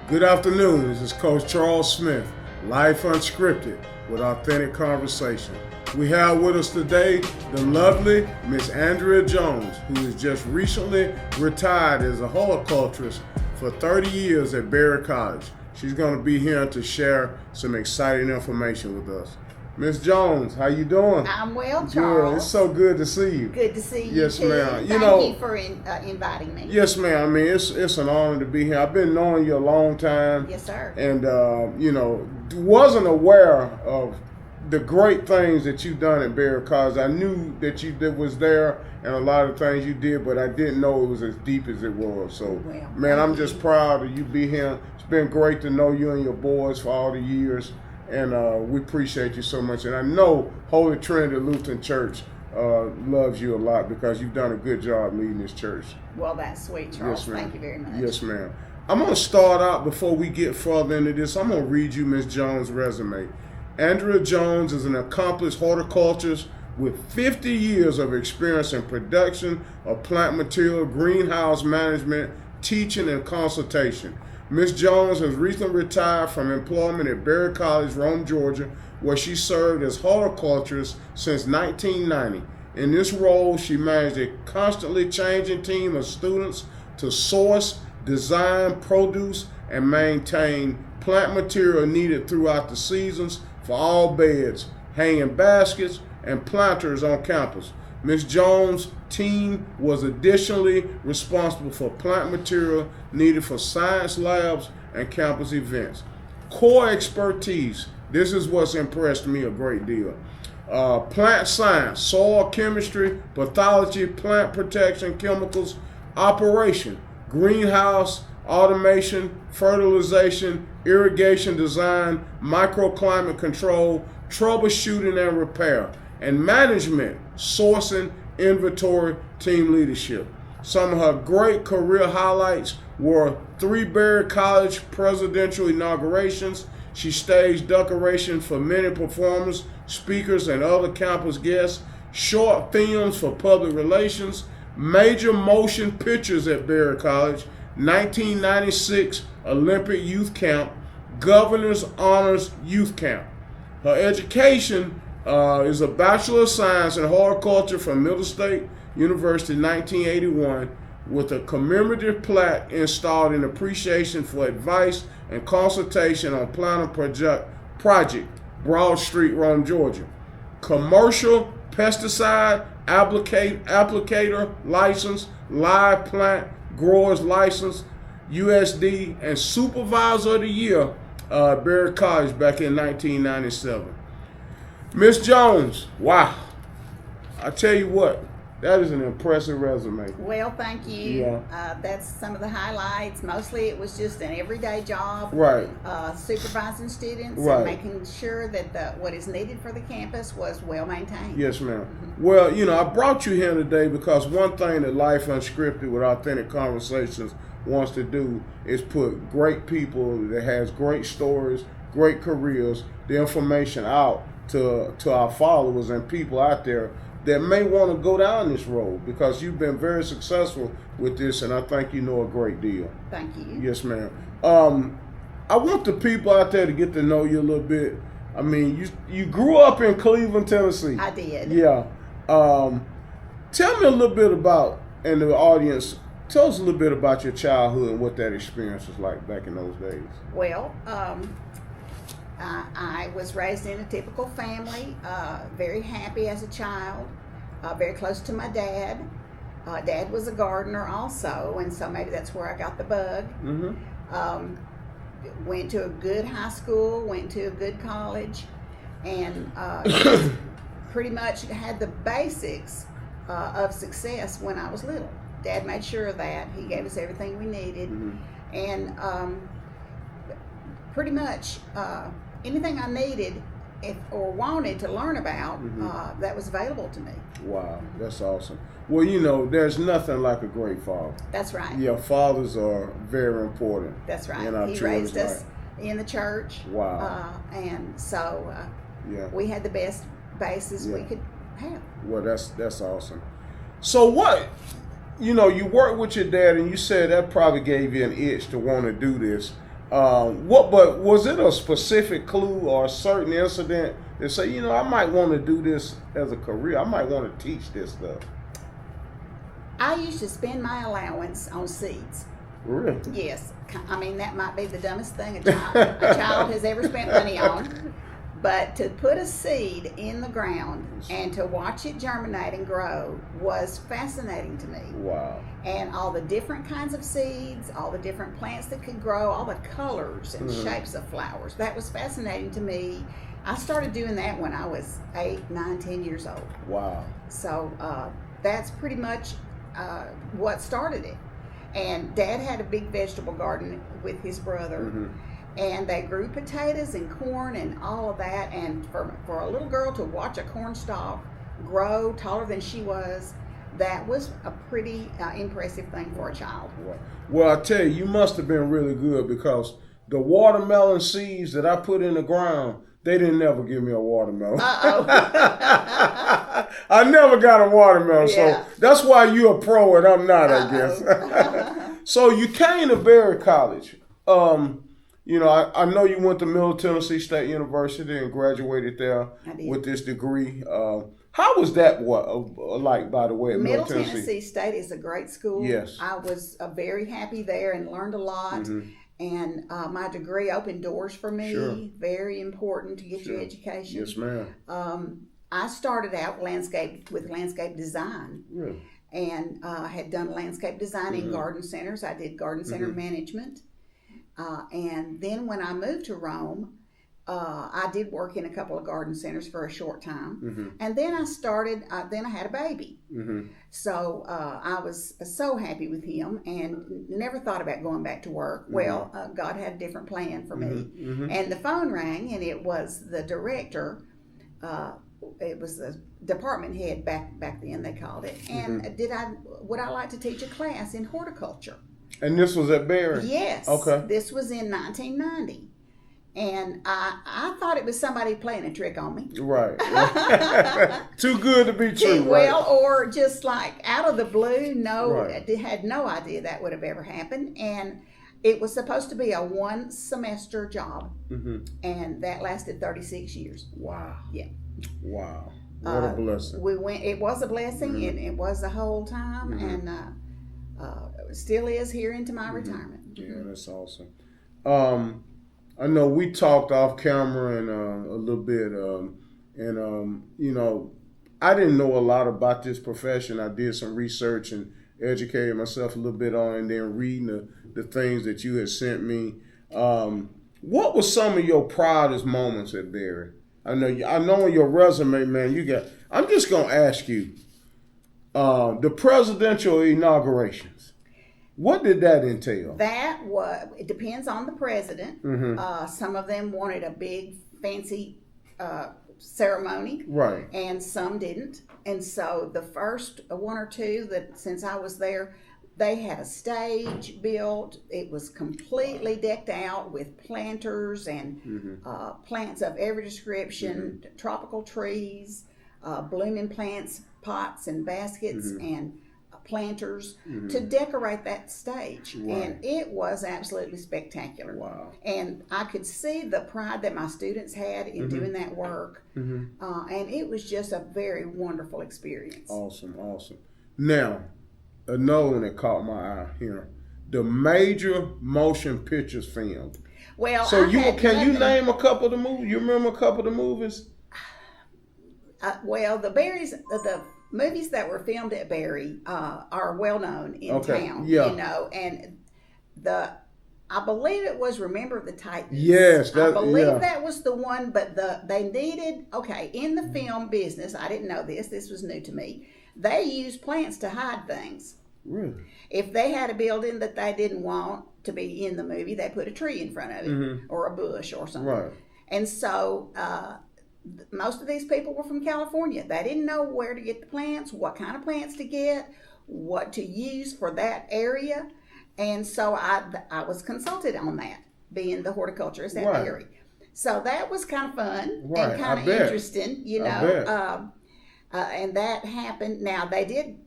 Good afternoon. This is Coach Charles Smith, Life Unscripted with authentic conversation. We have with us today the lovely Miss Andrea Jones, who has just recently retired as a horticulturist for 30 years at Berry College. She's going to be here to share some exciting information with us. Miss Jones, how you doing? I'm well, Charles. Good. It's so good to see you. Good to see you, yes, too. ma'am. Thank you for inviting me. Yes, ma'am. I mean, it's an honor to be here. I've been knowing you a long time. Yes, sir. And, wasn't aware of the great things that you've done at Berry College. I knew that was there and a lot of things you did, but I didn't know it was as deep as it was. So, man, I'm just proud of you being here. It's been great to know you and your boys for all the years. And we appreciate you so much. And I know Holy Trinity Lutheran Church loves you a lot because you've done a good job leading this church. Well, that's sweet, Charles. Yes, ma'am. Thank you very much. Yes, ma'am. I'm going to start out before we get further into this. I'm going to read you Ms. Jones' resume. Andrea Jones is an accomplished horticulturist with 50 years of experience in production of plant material, greenhouse management, teaching, and consultation. Ms. Jones has recently retired from employment at Berry College, Rome, Georgia, where she served as horticulturist since 1990. In this role, she managed a constantly changing team of students to source, design, produce, and maintain plant material needed throughout the seasons for all beds, hanging baskets, and planters on campus. Ms. Jones' team was additionally responsible for plant material needed for science labs and campus events. Core expertise, this is what's impressed me a great deal. Plant science, soil chemistry, pathology, plant protection, chemicals, operation, greenhouse, automation, fertilization, irrigation design, microclimate control, troubleshooting and repair, and management, sourcing, inventory, team leadership. Some of her great career highlights were 3 Berry College presidential inaugurations. She staged decoration for many performers, speakers, and other campus guests, short films for public relations, major motion pictures at Berry College, 1996 Olympic Youth Camp, Governor's Honors Youth Camp. Her education is a Bachelor of Science in Horticulture from Middle State University in 1981 with a commemorative plaque installed in appreciation for advice and consultation on planning project, Broad Street, Rome, Georgia. Commercial pesticide applicator license, live plant growers license, USD, and Supervisor of the Year Berry College back in 1997. Miss Jones, wow. I tell you what, that is an impressive resume. Well, thank you. Yeah. That's some of the highlights. Mostly it was just an everyday job. Right. Supervising students right. and making sure that what is needed for the campus was well maintained. Yes, ma'am. Mm-hmm. Well, I brought you here today because one thing that Life Unscripted with Authentic Conversations wants to do is put great people that has great stories, great careers, the information out to our followers and people out there that may want to go down this road because you've been very successful with this, and I think you know a great deal. Thank you. Yes, ma'am. I want the people out there to get to know you a little bit. I mean, you grew up in Cleveland, Tennessee. I did. Yeah. Tell me a little bit about, and the audience, tell us a little bit about your childhood and what that experience was like back in those days. Well, I was raised in a typical family, very happy as a child, very close to my dad. Dad was a gardener also, and so maybe that's where I got the bug. Mm-hmm. Went to a good high school, went to a good college, and pretty much had the basics of success when I was little. Dad made sure of that. He gave us everything we needed. Mm-hmm. And pretty much anything I needed or wanted to learn about, mm-hmm. that was available to me. Wow, that's awesome. Well, there's nothing like a great father. That's right. Yeah, fathers are very important. That's right. In our He children's raised us life. in the church. Wow. And so yeah. we had the best basis Yeah. we could have. Well, that's awesome. So what, you worked with your dad, and you said that probably gave you an itch to want to do this. But was it a specific clue or a certain incident that say, I might want to do this as a career. I might want to teach this stuff. I used to spend my allowance on seeds. Really? Yes. I mean, that might be the dumbest thing a child has ever spent money on. But to put a seed in the ground and to watch it germinate and grow was fascinating to me. Wow. And all the different kinds of seeds, all the different plants that could grow, all the colors and shapes of flowers. That was fascinating to me. I started doing that when I was 8, 9, 10 years old. Wow. So that's pretty much what started it. And Dad had a big vegetable garden with his brother. And they grew potatoes and corn and all of that. And for a little girl to watch a corn stalk grow taller than she was, that was a pretty impressive thing for a child. Well, I tell you, you must have been really good, because the watermelon seeds that I put in the ground, they didn't never give me a watermelon. I never got a watermelon, so that's why you're a pro and I'm not, I guess. So you came to Berry College. I know you went to Middle Tennessee State University and graduated there with this degree. How was that like, by the way, at Middle Tennessee State is a great school. Yes. I was very happy there and learned a lot. And my degree opened doors for me. Sure. Very important to get your education. Yes, ma'am. I started out with landscape design. Really? And had done landscape design in garden centers. I did garden center management. And then when I moved to Rome, I did work in a couple of garden centers for a short time. And then then I had a baby. So I was so happy with him and never thought about going back to work. Well, God had a different plan for me. And the phone rang, and it was the director. It was the department head back then, they called it. And would I like to teach a class in horticulture? And this was at Berry? Yes. Okay. This was in 1990. And I thought it was somebody playing a trick on me. Right. Too good to be true, Well, right? or just like out of the blue, had no idea that would have ever happened. And it was supposed to be a 1-semester job. And that lasted 36 years. Wow. Yeah. Wow. What a blessing. It was a blessing, and it was the whole time, and still is here into my retirement. Yeah, that's awesome. I know we talked off camera and a little bit, I didn't know a lot about this profession. I did some research and educated myself a little bit on, and then reading the things that you had sent me. What were some of your proudest moments at Berry? I know on your resume, man, I'm just going to ask you, the presidential inaugurations, what did that entail? It depends on the president. Some of them wanted a big, fancy ceremony. Right. And some didn't. And so the first one or two that, since I was there, they had a stage built. It was completely decked out with planters and plants of every description, tropical trees, blooming plants, pots and baskets, and planters to decorate that stage. Right. And it was absolutely spectacular. Wow. And I could see the pride that my students had in doing that work. And it was just a very wonderful experience. Awesome. Now, another one that caught my eye here, the major motion pictures filmed. Well, so can you name a couple of the movies? You remember a couple of the movies? Well, the movies that were filmed at Berry are well known in town. Yeah. And I believe it was Remember the Titans. Yes, I believe that was the one. But they needed in the film business. I didn't know this. This was new to me. They used plants to hide things. Really? If they had a building that they didn't want to be in the movie, they put a tree in front of it or a bush or something. Right. And so most of these people were from California. They didn't know where to get the plants, what kind of plants to get, what to use for that area. And so I was consulted on that, being the horticulturist at Berry. So that was kind of fun and kind of interesting, and that happened. Now, they did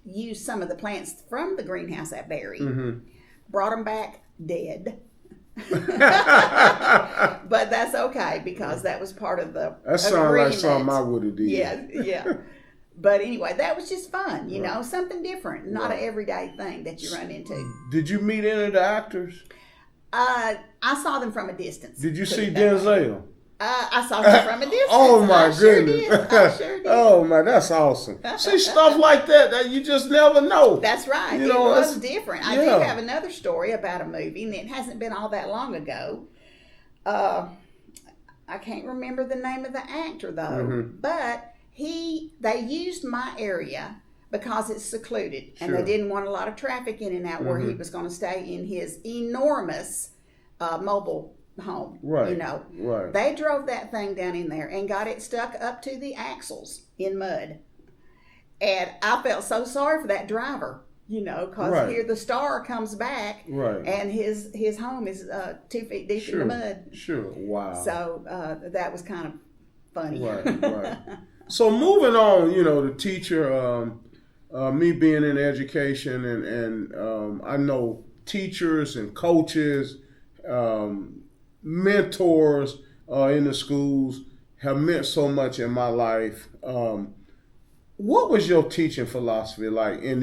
use some of the plants from the greenhouse at Berry, brought them back dead. But that's okay because that was part of the That sounds like something I would have did. Yeah. But anyway, that was just fun, you know, something different, not an everyday thing that you run into. Did you meet any of the actors? I saw them from a distance. Did you see Denzel? I saw them from a distance. Oh my goodness! I sure did. Oh man, that's awesome. See stuff like that you just never know. That's right. You know, it was different. I do have another story about a movie, and it hasn't been all that long ago. I can't remember the name of the actor though, but they used my area because it's secluded, and they didn't want a lot of traffic in and out where he was going to stay in his enormous mobile home. Right. You know. Right. They drove that thing down in there and got it stuck up to the axles in mud. And I felt so sorry for that driver, you know, because here the star comes back and his home is 2 feet deep in the mud. Sure. Wow. So that was kind of funny. Right. So moving on, you know, the teacher, me being in education and I know teachers and coaches, mentors in the schools have meant so much in my life. What was your teaching philosophy like in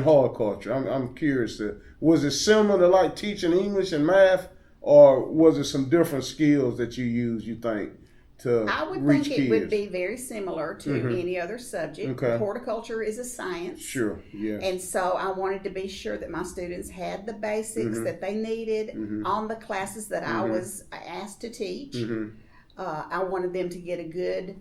horticulture? I'm curious. Was it similar to like teaching English and math, or was it some different skills that you use, you think, to I would reach think kids? it would be very similar to any other subject. Okay. Horticulture is a science. Sure, yes. And so I wanted to be sure that my students had the basics that they needed on the classes that I was asked to teach. I wanted them to get a good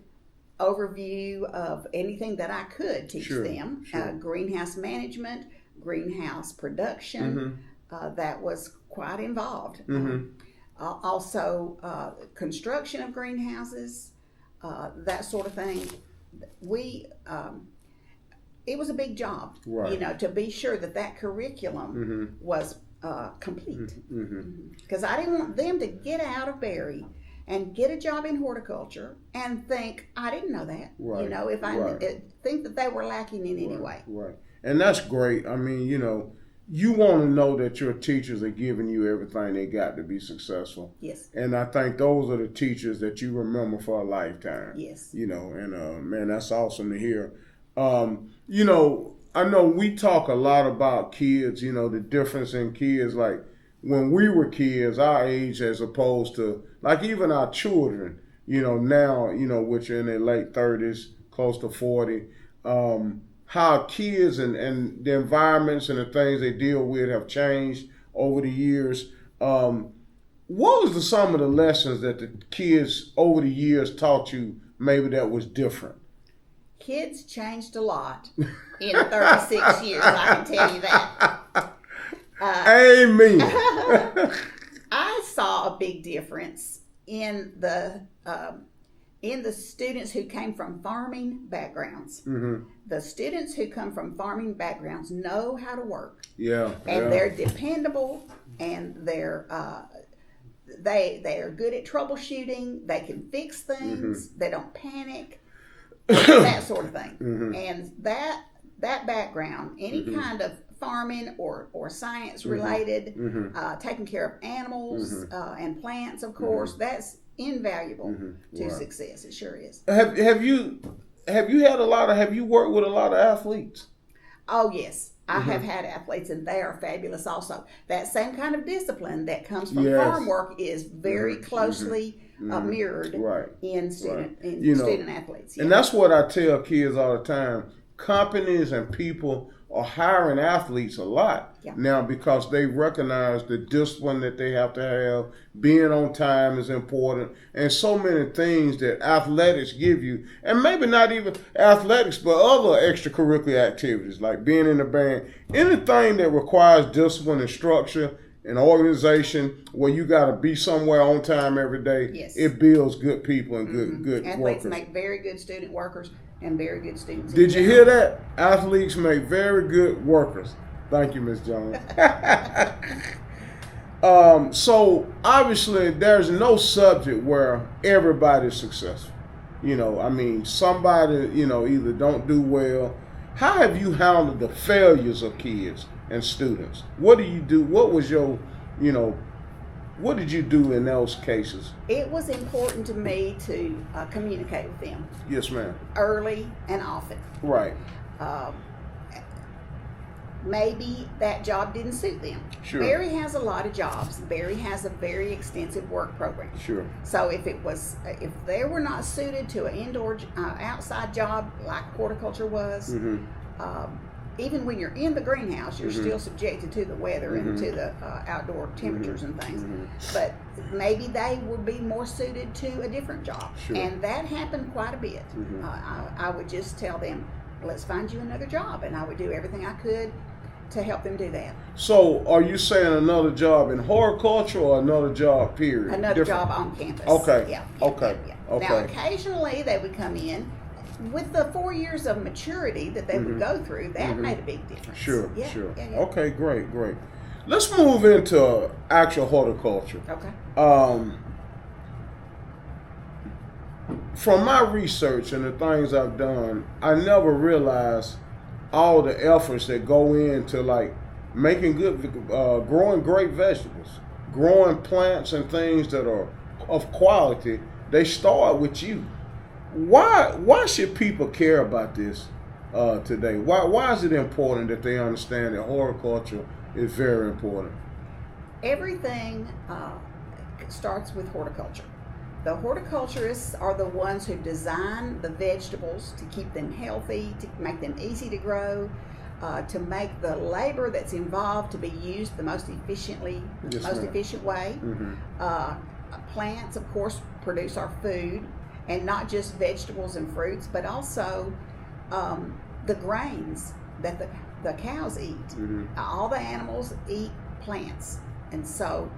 overview of anything that I could teach them. Greenhouse management, greenhouse production, that was quite involved. Also, construction of greenhouses, that sort of thing. It was a big job, you know, to be sure that curriculum was complete. Because I didn't want them to get out of Berry and get a job in horticulture and think, I didn't know that. You know, if I think that they were lacking in any way. Right. And that's great. I mean, you know, you want to know that your teachers are giving you everything they got to be successful. Yes. And I think those are the teachers that you remember for a lifetime. Yes. You know, and man, that's awesome to hear. You know, I know we talk a lot about kids, you know, the difference in kids, like when we were kids, our age as opposed to, like even our children, you know, now, you know, which are in their late 30s, close to 40, how kids and the environments and the things they deal with have changed over the years. What was some of the lessons that the kids over the years taught you maybe that was different? Kids changed a lot in 36 years, I can tell you that. Amen. I saw a big difference in the students who came from farming backgrounds. The students who come from farming backgrounds know how to work. And they're dependable, and they're good at troubleshooting. They can fix things. They don't panic. That sort of thing. And that background, any kind of farming or science related, taking care of animals and plants, of course, that's invaluable to success. It sure is. Have you worked with a lot of athletes? Oh yes, I have had athletes, and they are fabulous also. That same kind of discipline that comes from farm work is very closely mirrored in student athletes. And that's what I tell kids all the time. Companies and people are hiring athletes a lot now because they recognize the discipline that they have to have. Being on time is important, and so many things that athletics give you, and maybe not even athletics, but other extracurricular activities like being in a band. Anything that requires discipline and structure, an organization where you got to be somewhere on time every day, it builds good people and good athletes workers. Make very good student workers and very good students. Did you hear that? Athletes make very good workers. Thank you, Ms. Jones. So obviously there's no subject where everybody's successful. You know, I mean, somebody, you know, either don't do well. How have you handled the failures of kids and students? What do you do? What was your, you know, What did you do in those cases? It was important to me to communicate with them. Yes, ma'am. Early and often. Right. Maybe that job didn't suit them. Sure. Barry has a lot of jobs. Barry has a very extensive work program. Sure. So if they were not suited to an indoor, outside job like horticulture was, even when you're in the greenhouse, you're still subjected to the weather and to the outdoor temperatures and things. But maybe they would be more suited to a different job. Sure. And that happened quite a bit. I would just tell them, let's find you another job. And I would do everything I could to help them do that. So are you saying another job in horticulture or another job, period? Another job on campus. Okay. Yeah. Okay. Now, occasionally they would come in with the 4 years of maturity that they would go through. That made a big difference. Sure. Yeah, Sure. yeah. Okay. Great. Let's move into actual horticulture. Okay. From my research and the things I've done, I never realized all the efforts that go into like making growing great vegetables, growing plants and things that are of quality. They start with you. Why should people care about this today? Why is it important that they understand that horticulture is very important? Everything starts with horticulture. The horticulturists are the ones who design the vegetables to keep them healthy, to make them easy to grow, to make the labor that's involved to be used the most efficient way. Plants, of course, produce our food, and not just vegetables and fruits, but also the grains that the cows eat. All the animals eat plants, and so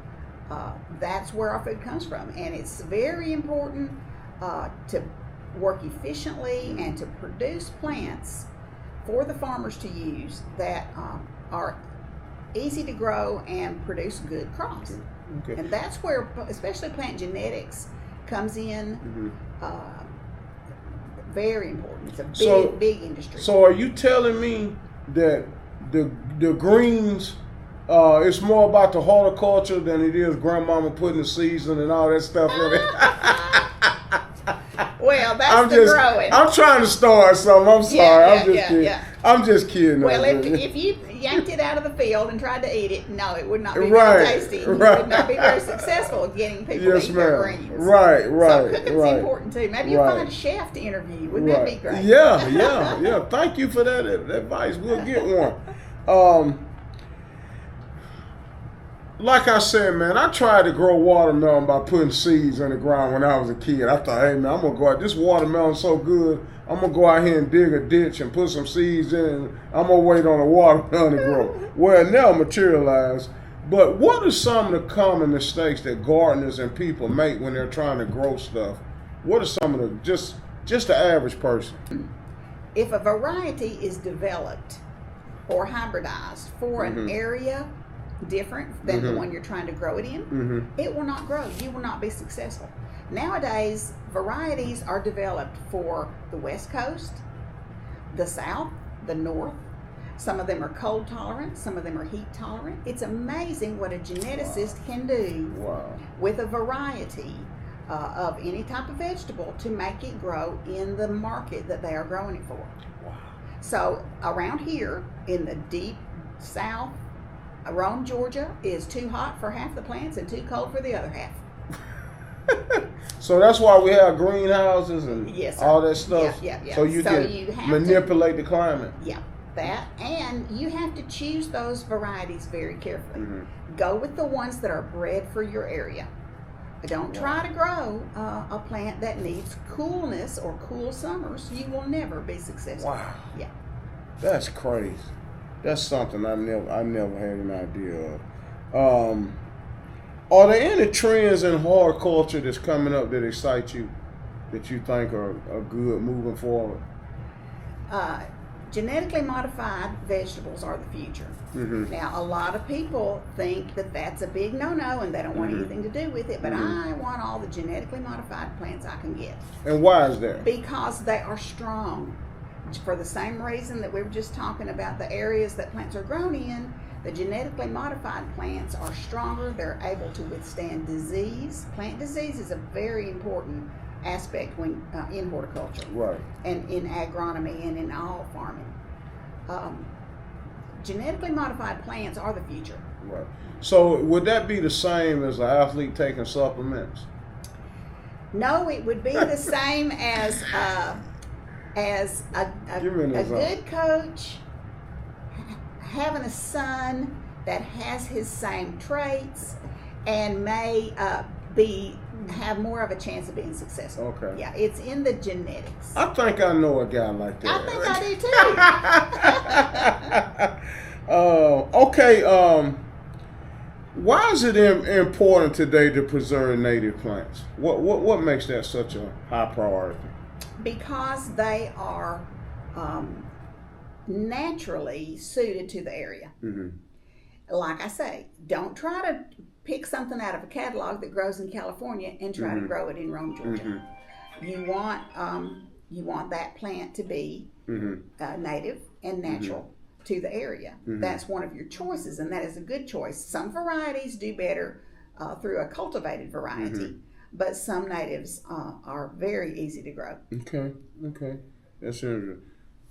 that's where our food comes from. And it's very important to work efficiently and to produce plants for the farmers to use that are easy to grow and produce good crops. Okay. And that's where, especially plant genetics, comes in. Very important. It's a big industry. So are you telling me that the greens, it's more about the horticulture than it is grandmama putting the season and all that stuff in it? Well, that's growing. I'm trying to start something. I'm sorry. I'm just kidding. I'm just kidding. Well, if you yanked it out of the field and tried to eat it, no, it would not be very tasty. You would not be very successful at getting people to eat their greens. Right. So cooking's important too. Maybe you'll find a chef to interview. Wouldn't that be great? Yeah. Thank you for that advice. We'll get one. Like I said, man, I tried to grow watermelon by putting seeds in the ground when I was a kid. I thought, hey, man, I'm going to go out. This watermelon's so good, I'm going to go out here and dig a ditch and put some seeds in. And I'm going to wait on the watermelon to grow. Well, it never materialized. But what are some of the common mistakes that gardeners and people make when they're trying to grow stuff? What are some of the, just the average person? If a variety is developed or hybridized for an area different than the one you're trying to grow it in, it will not grow. You will not be successful. Nowadays, varieties are developed for the West Coast, the South, the North. Some of them are cold tolerant, some of them are heat tolerant. It's amazing what a geneticist can do with a variety of any type of vegetable to make it grow in the market that they are growing it for. So around here in the deep South, Rome, Georgia is too hot for half the plants and too cold for the other half. So that's why we have greenhouses and all that stuff. Yeah. So you can manipulate the climate. Yeah, that. And you have to choose those varieties very carefully. Go with the ones that are bred for your area. Don't try to grow a plant that needs coolness or cool summers. You will never be successful. Wow. Yeah. That's crazy. That's something I never had an idea of. Are there any trends in horticulture that's coming up that excite you, that you think are good moving forward? Genetically modified vegetables are the future. Now, a lot of people think that that's a big no-no and they don't want anything to do with it, but I want all the genetically modified plants I can get. And why is that? Because they are strong. For the same reason that we were just talking about the areas that plants are grown in, The genetically modified plants are stronger. They're able to withstand disease. Plant disease is a very important aspect when in horticulture, Right. and in agronomy and in all farming. Genetically modified plants are the future. Right. So would that be the same as an athlete taking supplements? No, it would be the same as a good coach having a son that has his same traits and may have more of a chance of being successful. Okay. Yeah, it's in the genetics. I think I know a guy like that. I think I do too. Okay. Why is it important today to preserve native plants? What makes that such a high priority? Because they are naturally suited to the area. Mm-hmm. Like I say, don't try to pick something out of a catalog that grows in California and try to grow it in Rome, Georgia. Mm-hmm. You want that plant to be native and natural to the area. Mm-hmm. That's one of your choices, and that is a good choice. Some varieties do better through a cultivated variety, but some natives are very easy to grow. Okay, that's interesting.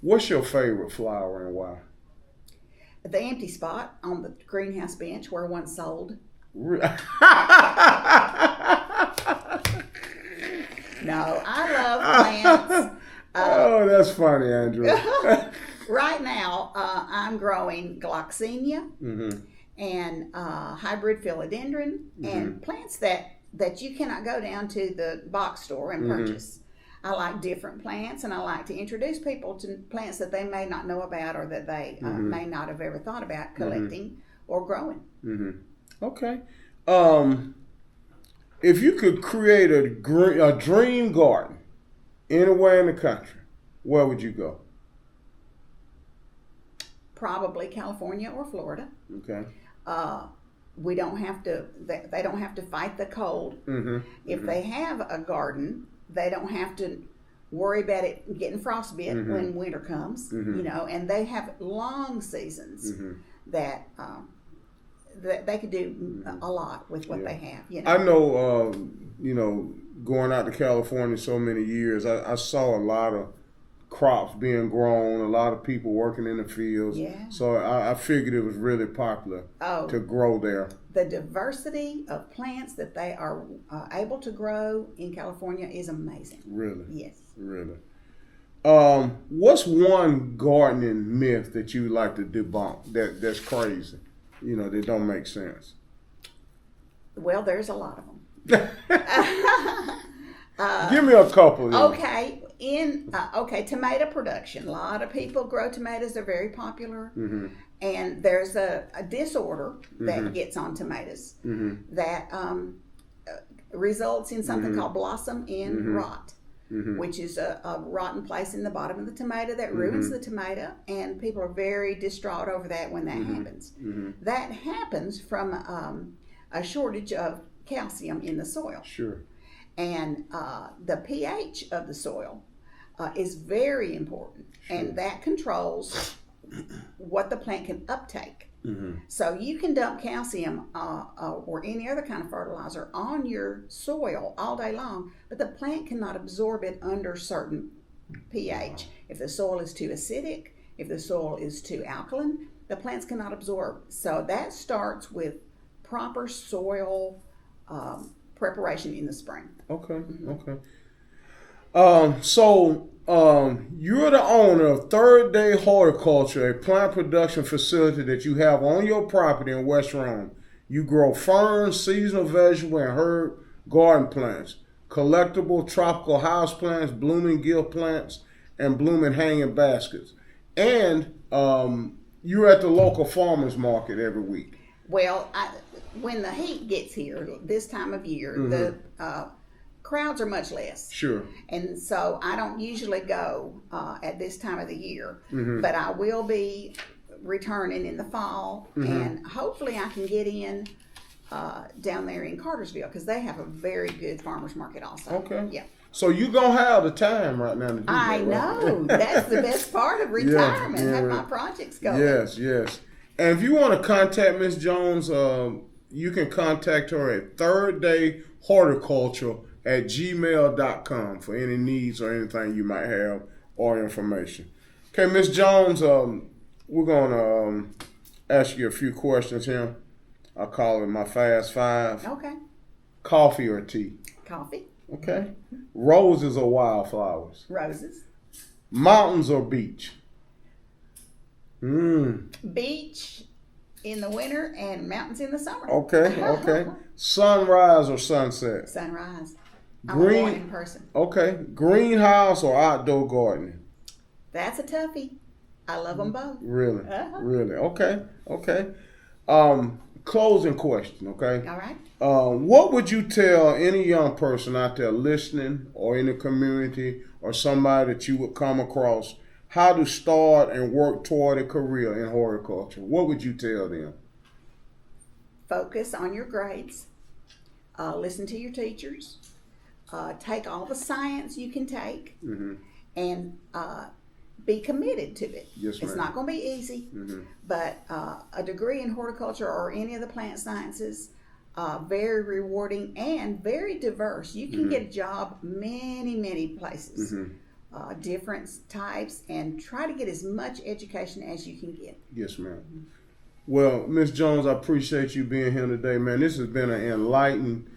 What's your favorite flower and why? The empty spot on the greenhouse bench where one sold. No, I love plants. Oh, that's funny, Andrew. Right now, I'm growing gloxinia and hybrid philodendron and plants that you cannot go down to the box store and purchase. I like different plants, and I like to introduce people to plants that they may not know about or that they may not have ever thought about collecting or growing. Okay. If you could create a dream garden anywhere in the country, where would you go? Probably California or Florida. Okay. We don't have to. They don't have to fight the cold. If they have a garden, they don't have to worry about it getting frostbite when winter comes. You know, and they have long seasons that they could do a lot with what they have. You know, I know. Going out to California so many years, I saw a lot of crops being grown, a lot of people working in the fields. Yeah. So I figured it was really popular to grow there. The diversity of plants that they are able to grow in California is amazing. Really? Yes. Really. What's one gardening myth that you like to debunk that's crazy? That don't make sense. Well, there's a lot of them. Give me a couple. Okay. Tomato production. A lot of people grow tomatoes. They're very popular. And there's a disorder that gets on tomatoes that results in something called blossom end rot, which is a rotten place in the bottom of the tomato that ruins the tomato, and people are very distraught over that when that happens. That happens from a shortage of calcium in the soil. Sure. And the pH of the soil is very important, and that controls what the plant can uptake. So you can dump calcium or any other kind of fertilizer on your soil all day long, but the plant cannot absorb it under certain pH. If the soil is too acidic, if the soil is too alkaline, the plants cannot absorb. So that starts with proper soil preparation in the spring. Okay. You're the owner of Third Day Horticulture, a plant production facility that you have on your property in West Rome. You grow ferns, seasonal vegetable, and herb garden plants, collectible tropical house plants, blooming gift plants, and blooming hanging baskets. And you're at the local farmers market every week. Well, when the heat gets here, this time of year, the crowds are much less. Sure. And so I don't usually go at this time of the year, but I will be returning in the fall, and hopefully I can get in down there in Cartersville, because they have a very good farmers market also. Okay. Yeah. So you're going to have the time right now to do that, I know. That's the best part of retirement, have my projects going. Yes. And if you want to contact Miss Jones, you can contact her at thirddayhorticulture@gmail.com for any needs or anything you might have or information. Okay, Miss Jones, we're going to ask you a few questions here. I call it my Fast Five. Okay. Coffee or tea? Coffee. Okay. Roses or wildflowers? Roses. Mountains or beach? Beach in the winter and mountains in the summer. Okay. Sunrise or sunset? Sunrise. I'm a morning person. Okay. Greenhouse or outdoor gardening? That's a toughie. I love them both. Really? Really? Okay. Closing question, okay? All right. What would you tell any young person out there listening or in the community or somebody that you would come across how to start and work toward a career in horticulture? What would you tell them? Focus on your grades. Listen to your teachers. Take all the science you can take. And be committed to it. Yes, ma'am. It's not going to be easy, but a degree in horticulture or any of the plant sciences, very rewarding and very diverse. You can get a job many places, different types, and try to get as much education as you can get. Yes, ma'am. Well, Ms. Jones, I appreciate you being here today, man. This has been an enlightening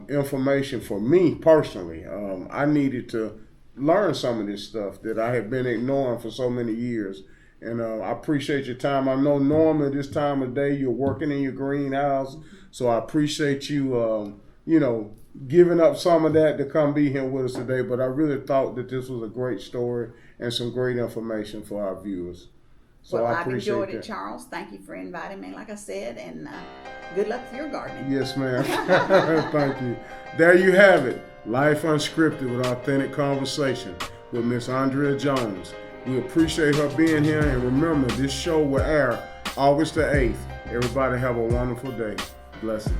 information for me personally. I needed to learn some of this stuff that I have been ignoring for so many years. And I appreciate your time. I know normally this time of day you're working in your greenhouse, so I appreciate you, giving up some of that to come be here with us today. But I really thought that this was a great story and some great information for our viewers. So Well, I I've appreciate enjoyed that. it, Charles. Thank you for inviting me, like I said, and good luck with your gardening. Yes, ma'am. Thank you. There you have it. Life Unscripted with authentic conversation with Miss Andrea Jones. We appreciate her being here, and remember, this show will air August the 8th. Everybody have a wonderful day. Blessings.